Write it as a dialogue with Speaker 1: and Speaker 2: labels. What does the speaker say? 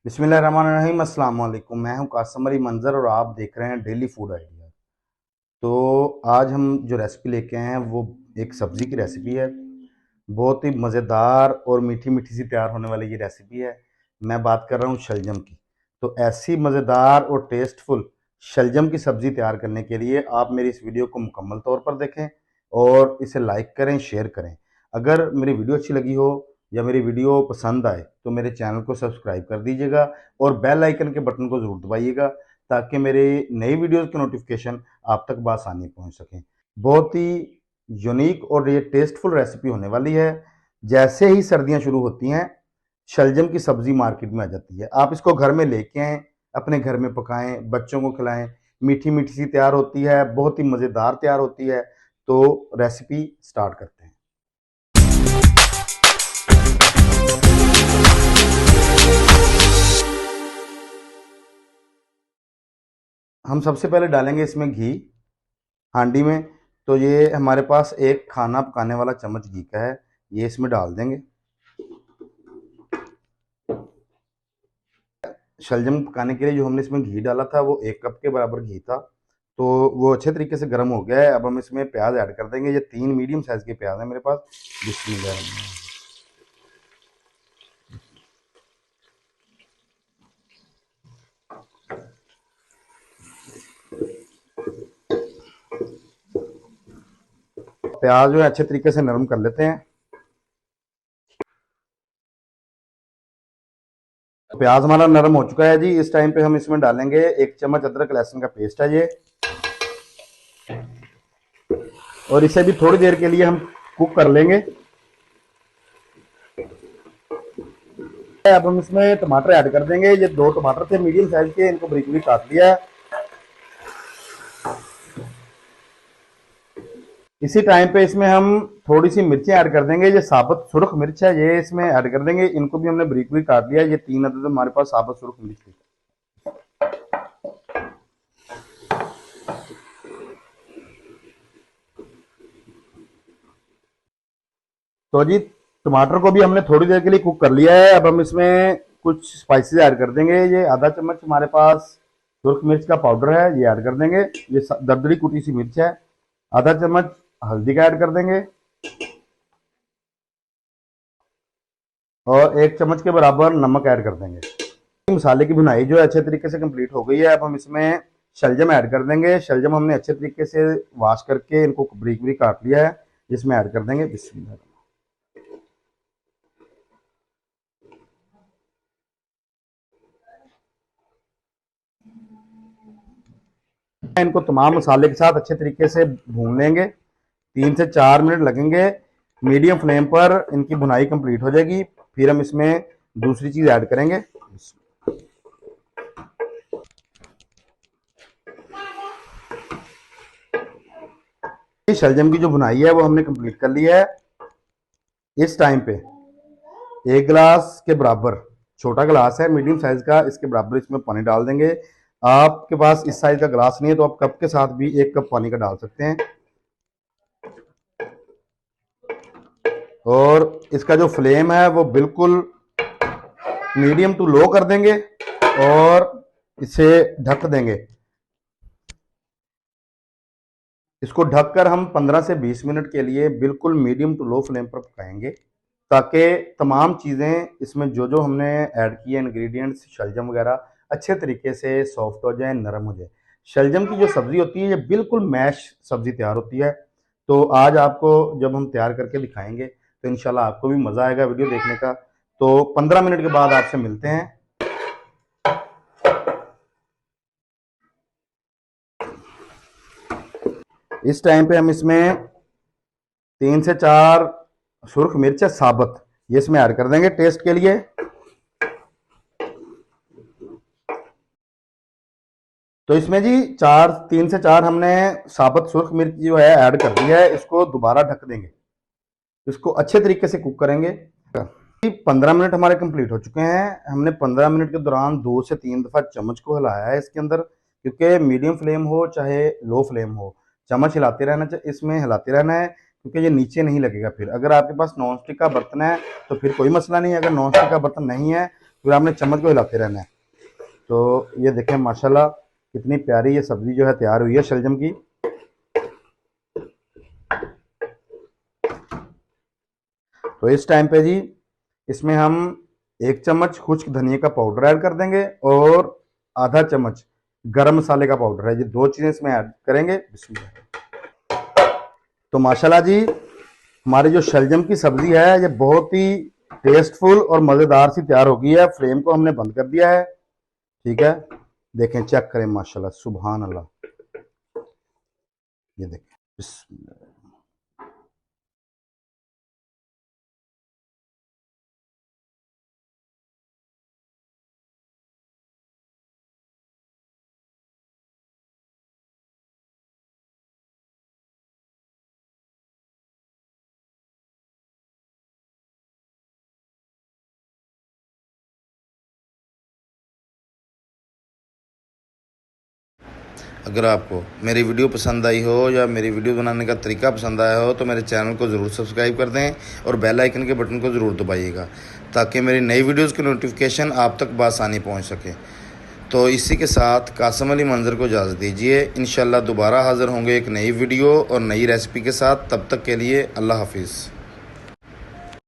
Speaker 1: बिस्मिल्लाहिर्रहमानिर्रहीम। अस्सलाम वालेकुम। मैं हूं कासम अली मंजर और आप देख रहे हैं डेली फूड आइडिया। तो आज हम जो रेसिपी लेके आए हैं वो एक सब्ज़ी की रेसिपी है। बहुत ही मज़ेदार और मीठी मीठी सी तैयार होने वाली ये रेसिपी है। मैं बात कर रहा हूँ शलजम की। तो ऐसी मज़ेदार और टेस्टफुल शलजम की सब्ज़ी तैयार करने के लिए आप मेरी इस वीडियो को मुकम्मल तौर पर देखें और इसे लाइक करें, शेयर करें। अगर मेरी वीडियो अच्छी लगी हो या मेरी वीडियो पसंद आए तो मेरे चैनल को सब्सक्राइब कर दीजिएगा और बेल आइकन के बटन को ज़रूर दबाइएगा ताकि मेरे नई वीडियोज़ की नोटिफिकेशन आप तक बआसानी पहुंच सकें। बहुत ही यूनिक और ये टेस्टफुल रेसिपी होने वाली है। जैसे ही सर्दियां शुरू होती हैं शलजम की सब्ज़ी मार्केट में आ जाती है। आप इसको घर में लेके आएँ, अपने घर में पकाएं, बच्चों को खिलाएं। मीठी मीठी सी तैयार होती है, बहुत ही मज़ेदार तैयार होती है। तो रेसिपी स्टार्ट करते हैं। हम सबसे पहले डालेंगे इसमें घी हांडी में। तो ये हमारे पास एक खाना पकाने वाला चम्मच घी का है, ये इसमें डाल देंगे। शलजम पकाने के लिए जो हमने इसमें घी डाला था वो 1 कप के बराबर घी था। तो वो अच्छे तरीके से गर्म हो गया है। अब हम इसमें प्याज ऐड कर देंगे। ये 3 मीडियम साइज़ के प्याज हैं मेरे पास। बिस्मिल्लाह। प्याज जो है अच्छे तरीके से नरम कर लेते हैं। प्याज हमारा नरम हो चुका है जी। इस टाइम पे हम इसमें डालेंगे 1 चम्मच अदरक लहसुन का पेस्ट है ये, और इसे भी थोड़ी देर के लिए हम कुक कर लेंगे। अब हम इसमें टमाटर ऐड कर देंगे। ये 2 टमाटर थे मीडियम साइज के, इनको बारीक बारीक काट लिया है। इसी टाइम पे इसमें हम थोड़ी सी मिर्चें ऐड कर देंगे। ये साबुत सुरख मिर्च है, ये इसमें ऐड कर देंगे। इनको भी हमने बारीक बारीक काट लिया है। ये 3 अदद हमारे पास साबुत सुरख मिर्च थी। तो जी टमाटर को भी हमने थोड़ी देर के लिए कुक कर लिया है। अब हम इसमें कुछ स्पाइसेस ऐड कर देंगे। ये आधा चम्मच हमारे पास सुरख मिर्च का पाउडर है, ये ऐड कर देंगे। ये दरदरी कुटी सी मिर्च है। आधा चम्मच हल्दी का ऐड कर देंगे और 1 चम्मच के बराबर नमक ऐड कर देंगे। मसाले की भुनाई जो है अच्छे तरीके से कंप्लीट हो गई है। अब हम इसमें शलजम ऐड कर देंगे। शलजम हमने अच्छे तरीके से वॉश करके इनको बारीक बारीक काट लिया है, इसमें ऐड कर देंगे। बिस्मिल्लाह। इनको तमाम मसाले के साथ अच्छे तरीके से भून लेंगे। 3 से 4 मिनट लगेंगे। मीडियम फ्लेम पर इनकी भुनाई कंप्लीट हो जाएगी। फिर हम इसमें दूसरी चीज ऐड करेंगे। शलजम की जो भुनाई है वो हमने कंप्लीट कर ली है। इस टाइम पे 1 गिलास के बराबर, छोटा गिलास है मीडियम साइज का, इसके बराबर इसमें पानी डाल देंगे। आपके पास इस साइज का गिलास नहीं है तो आप कप के साथ भी 1 कप पानी का डाल सकते हैं। और इसका जो फ्लेम है वो बिल्कुल मीडियम टू लो कर देंगे और इसे ढक देंगे। इसको ढककर हम 15 से 20 मिनट के लिए बिल्कुल मीडियम टू लो फ्लेम पर पकाएंगे ताकि तमाम चीज़ें इसमें जो जो हमने ऐड किए इंग्रेडिएंट्स शलजम वगैरह अच्छे तरीके से सॉफ्ट हो जाए, नरम हो जाए। शलजम की जो सब्ज़ी होती है ये बिल्कुल मैश सब्ज़ी तैयार होती है। तो आज आपको जब हम तैयार करके दिखाएंगे तो इंशाल्लाह आपको भी मज़ा आएगा वीडियो देखने का। तो 15 मिनट के बाद आपसे मिलते हैं। इस टाइम पे हम इसमें 3 से 4 सुर्ख मिर्च है साबुत, ये इसमें ऐड कर देंगे टेस्ट के लिए। तो इसमें जी 3 से 4 हमने साबुत सुर्ख मिर्च जो है ऐड कर दी है। इसको दोबारा ढक देंगे, इसको अच्छे तरीके से कुक करेंगे। 15 मिनट हमारे कंप्लीट हो चुके हैं। हमने 15 मिनट के दौरान 2 से 3 दफ़ा चम्मच को हिलाया है इसके अंदर, क्योंकि मीडियम फ्लेम हो चाहे लो फ्लेम हो चम्मच हिलाते रहना चाहिए, इसमें हिलाते रहना है क्योंकि ये नीचे नहीं लगेगा। फिर अगर आपके पास नॉन स्टिक का बर्तन है तो फिर कोई मसला नहीं है। अगर नॉन स्टिक का बर्तन नहीं है फिर आपने चम्मच को हिलाते रहना है। तो ये देखें माशाल्लाह कितनी प्यारी ये सब्ज़ी जो है तैयार हुई है शलजम की। तो इस टाइम पे जी इसमें हम 1 चम्मच खुश्क धनिया का पाउडर ऐड कर देंगे और आधा चम्मच गरम मसाले का पाउडर है, ये 2 चीज़ें इसमें ऐड करेंगे। बिस्मिल्लाह। तो माशाल्लाह जी हमारी जो शलजम की सब्ज़ी है ये बहुत ही टेस्टफुल और मज़ेदार सी तैयार हो गई है। फ्लेम को हमने बंद कर दिया है, ठीक है। देखें, चेक करें, माशाल्लाह सुभान अल्लाह। ये देखें, बिस्मिल्लाह।
Speaker 2: अगर आपको मेरी वीडियो पसंद आई हो या मेरी वीडियो बनाने का तरीका पसंद आया हो तो मेरे चैनल को ज़रूर सब्सक्राइब कर दें और बेल आइकन के बटन को ज़रूर दबाइएगा ताकि मेरी नई वीडियोज़ की नोटिफिकेशन आप तक बआसानी पहुंच सके। तो इसी के साथ कासम अली मंजर को इजाज़त दीजिए। इंशाल्लाह दोबारा हाज़िर होंगे एक नई वीडियो और नई रेसिपी के साथ। तब तक के लिए अल्लाह हाफिज़।